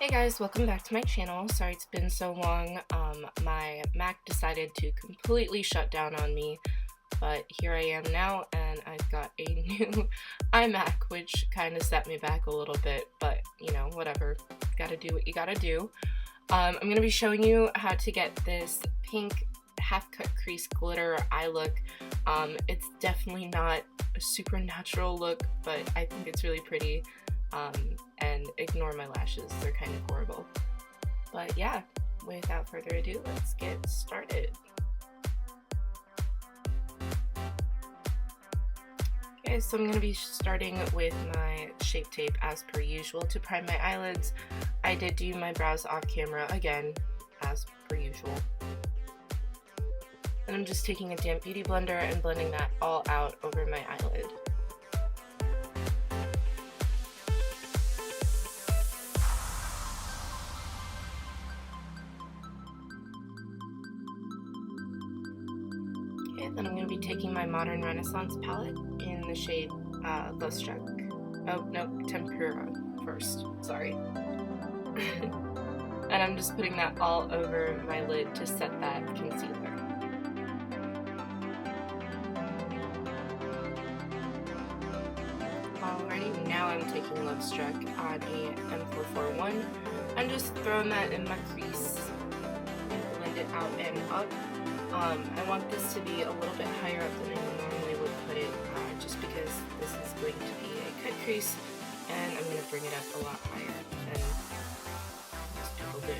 Hey guys, welcome back to my channel. Sorry it's been so long. My Mac decided to completely shut down on me, but here I am now and I've got a new iMac, which kind of set me back a little bit, but you know, whatever. Gotta do what you gotta do. I'm gonna be showing you how to get this pink half-cut crease glitter eye look. It's definitely not a super natural look, but I think it's really pretty. And ignore my lashes, they're kind of horrible. But yeah, without further ado, let's get started. Okay, so I'm going to be starting with my Shape Tape as per usual to prime my eyelids. I did do my brows off camera again, as per usual. And I'm just taking a damp beauty blender and blending that all out over my eyelid. Then I'm going to be taking my Modern Renaissance palette in the shade Love Struck. Oh, no, Tempera first. Sorry. And I'm just putting that all over my lid to set that concealer. Alrighty, now I'm taking Love Struck on a M441. I'm just throwing that in my crease and blend it out and up. I want this to be a little bit higher up than I normally would put it, just because this is going to be a cut crease, and I'm going to bring it up a lot higher than most people do.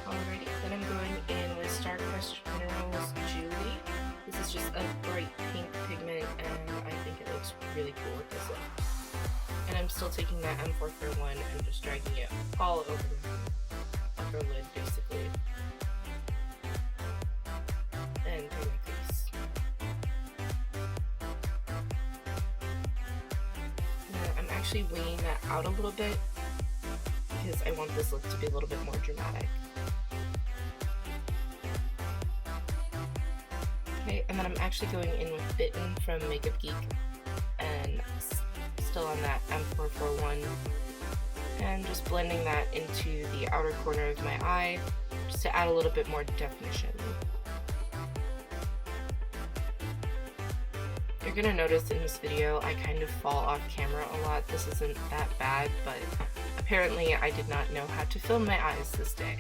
Alrighty, then I'm going in with Star Crest Minerals Jewelee. This is just a bright pink pigment, and I think it looks really cool with this look. And I'm still taking that M441 and just dragging it all over the lid basically, and through my crease. Now I'm actually winging that out a little bit because I want this look to be a little bit more dramatic. Okay, and then I'm actually going in with Bitten from Makeup Geek, and still on that M441. And just blending that into the outer corner of my eye, just to add a little bit more definition. You're gonna notice in this video I kind of fall off camera a lot. This isn't that bad, but apparently I did not know how to film my eyes this day.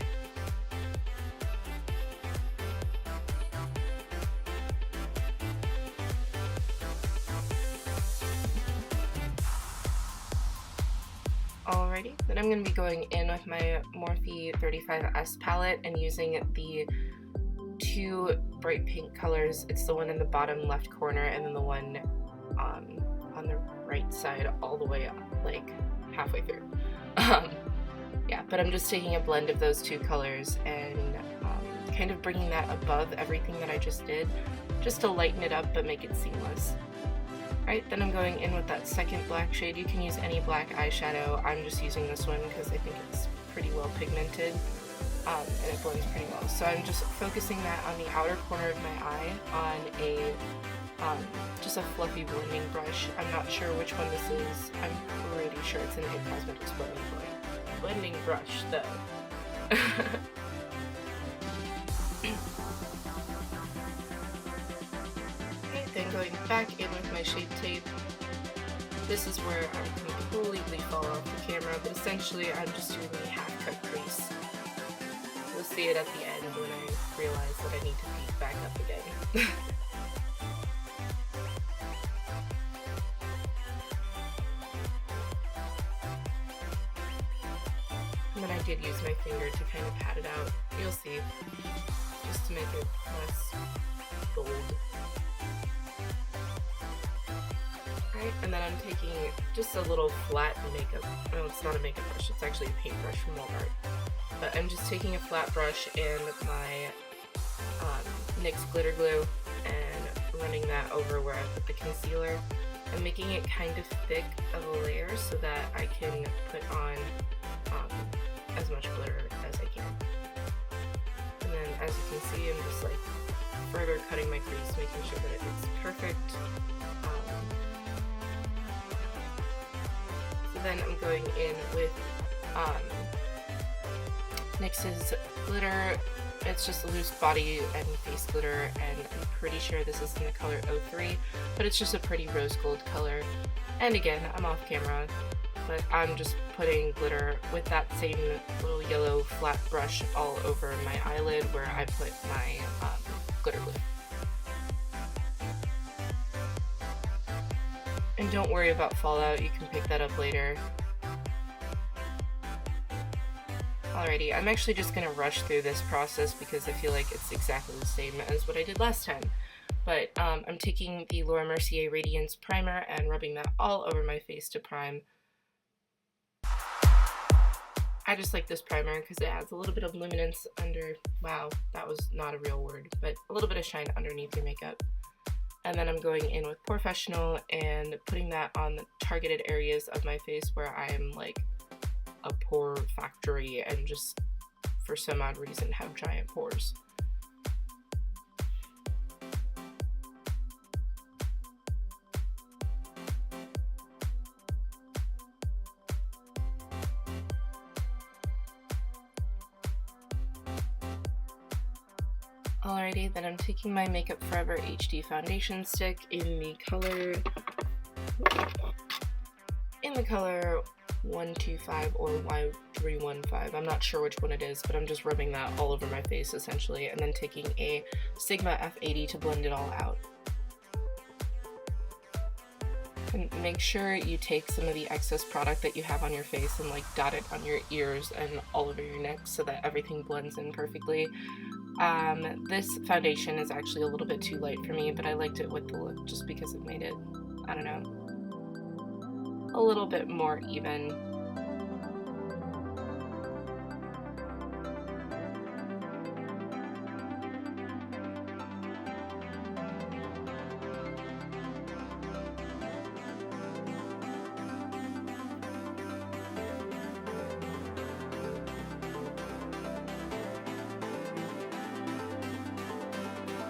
Alrighty, then I'm going to be going in with my Morphe 35S palette and using the two bright pink colors. It's the one in the bottom left corner and then the one on the right side all the way up, like halfway through. Yeah, but I'm just taking a blend of those two colors and kind of bringing that above everything that I just did, just to lighten it up but make it seamless. Alright, then I'm going in with that second black shade. You can use any black eyeshadow. I'm just using this one because I think it's pretty well pigmented and it blends pretty well. So I'm just focusing that on the outer corner of my eye on a just a fluffy blending brush. I'm not sure which one this is. I'm pretty sure it's an IT Cosmetics blending brush though. Then going back in with my Shape Tape. This is where I completely fall off the camera, but essentially I'm just doing a half-cut crease. You'll see it at the end when I realize that I need to peek back up again. And then I did use my finger to kind of pat it out. You'll see, just to make it less bold. And then I'm taking just a little flat makeup, no, it's not a makeup brush, it's actually a paintbrush from Walmart. But I'm just taking a flat brush and my NYX Glitter Glue and running that over where I put the concealer and making it kind of thick of a layer so that I can put on as much glitter as I can. And then as you can see, I'm just like further cutting my crease, making sure that it's perfect. then I'm going in with NYX's glitter. It's just a loose body and face glitter, and I'm pretty sure this is in the color 03, but it's just a pretty rose gold color. And again, I'm off camera, but I'm just putting glitter with that same little yellow flat brush all over my eyelid where I put my glitter glue. And don't worry about fallout, you can pick that up later. Alrighty, I'm actually just going to rush through this process because I feel like it's exactly the same as what I did last time. But I'm taking the Mercier Radiance primer and rubbing that all over my face to prime. I just like this primer because it adds a little bit of luminance under, wow, that was not a real word, but a little bit of shine underneath your makeup. And then I'm going in with Porefessional and putting that on the targeted areas of my face where I am like a pore factory and just for some odd reason have giant pores. Alrighty, then I'm taking my Makeup Forever HD foundation stick in the color 125 or Y315. I'm not sure which one it is, but I'm just rubbing that all over my face essentially, and then taking a Sigma F80 to blend it all out. And make sure you take some of the excess product that you have on your face and like dot it on your ears and all over your neck so that everything blends in perfectly. This foundation is actually a little bit too light for me, but I liked it with the look just because it made it, I don't know, a little bit more even.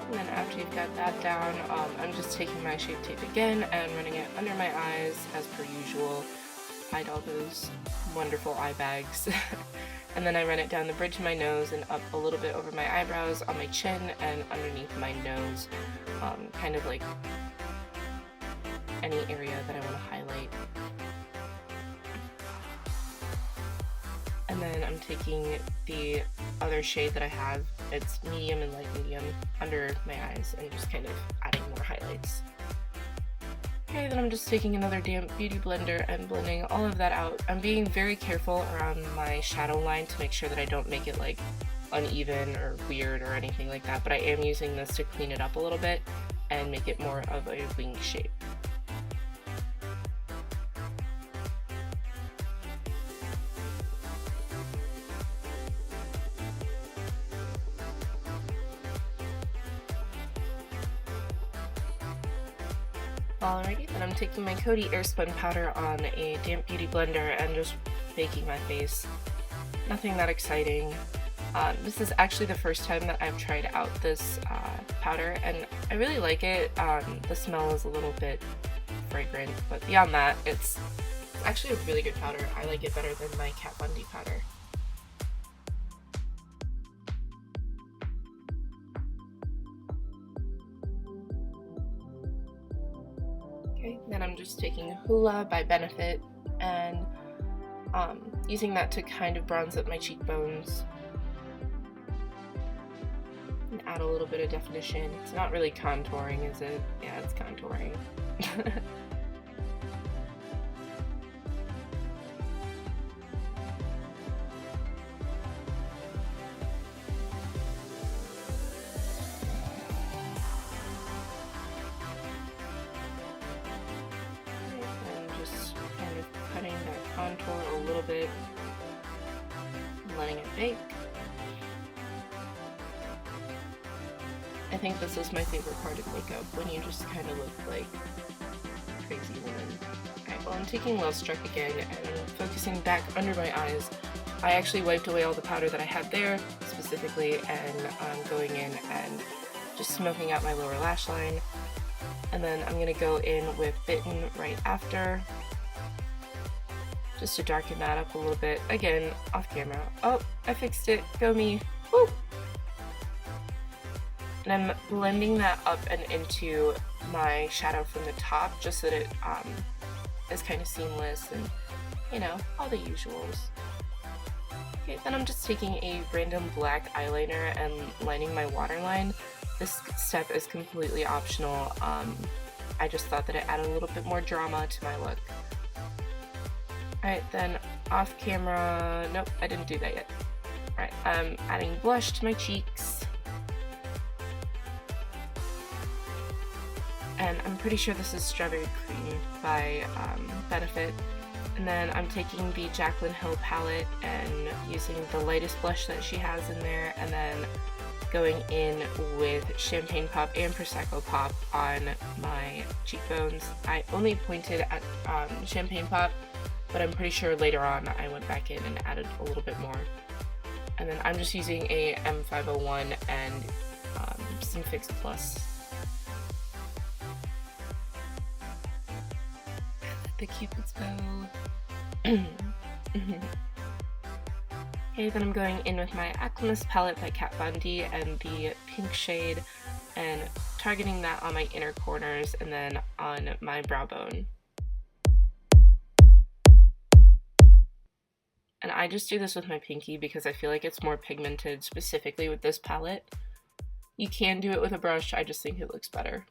And then after you've got that down, I'm just taking my Shape Tape again and running it under my eyes as per usual. Hide all those wonderful eye bags. And then I run it down the bridge of my nose and up a little bit over my eyebrows, on my chin, and underneath my nose. Kind of like any area that I want to highlight. And then I'm taking the other shade that I have, it's medium and light medium, under my eyes and just kind of adding more highlights. Okay, then I'm just taking another damp beauty blender and blending all of that out. I'm being very careful around my shadow line to make sure that I don't make it like uneven or weird or anything like that, but I am using this to clean it up a little bit and make it more of a wing shape. Alrighty, then I'm taking my Coty Airspun powder on a damp beauty blender and just baking my face. Nothing that exciting. This is actually the first time that I've tried out this powder, and I really like it. The smell is a little bit fragrant, but beyond that, it's actually a really good powder. I like it better than my Kat Von D powder. Okay, then I'm just taking Hoola by Benefit and using that to kind of bronze up my cheekbones and add a little bit of definition. It's not really contouring, is it? Yeah, it's contouring. Contour a little bit, letting it bake. I think this is my favorite part of makeup, when you just kind of look like a crazy woman. Alright, well I'm taking Love Struck again and focusing back under my eyes. I actually wiped away all the powder that I had there, specifically, and I'm going in and just smoking out my lower lash line. And then I'm going to go in with Bitten right after. just to darken that up a little bit. Again, off camera. Oh, I fixed it. Go me. Woo! And I'm blending that up and into my shadow from the top just so that it is kind of seamless and, you know, all the usuals. Okay, then I'm just taking a random black eyeliner and lining my waterline. This step is completely optional. I just thought that it added a little bit more drama to my look. Alright, then off camera, nope, I didn't do that yet. Alright, I'm adding blush to my cheeks. And I'm pretty sure this is Strawberry Cream by Benefit. And then I'm taking the Jaclyn Hill palette and using the lightest blush that she has in there, and then going in with Champagne Pop and Prosecco Pop on my cheekbones. I only pointed at Champagne Pop, but I'm pretty sure later on I went back in and added a little bit more. And then I'm just using a M501 and some Fix Plus. The Cupid's bow. Okay, then I'm going in with my Alchemist Palette by Kat Von D and the pink shade, and targeting that on my inner corners and then on my brow bone. And I just do this with my pinky because I feel like it's more pigmented specifically with this palette. You can do it with a brush, I just think it looks better.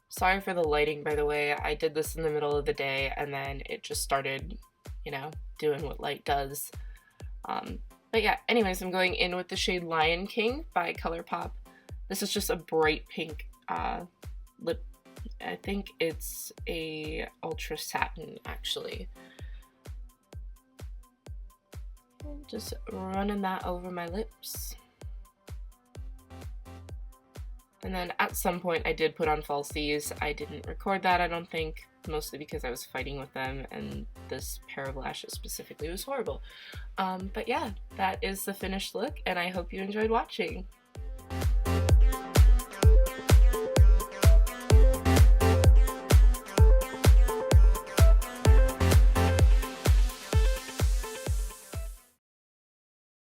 Sorry for the lighting, by the way. I did this in the middle of the day and then it just started, you know, doing what light does. But yeah, anyways, I'm going in with the shade Lion King by Colourpop. This is just a bright pink lip. I think it's a UltaSatin, actually. Just running that over my lips. And then at some point I did put on falsies. I didn't record that, I don't think, mostly because I was fighting with them and this pair of lashes specifically was horrible. But yeah, that is the finished look and I hope you enjoyed watching.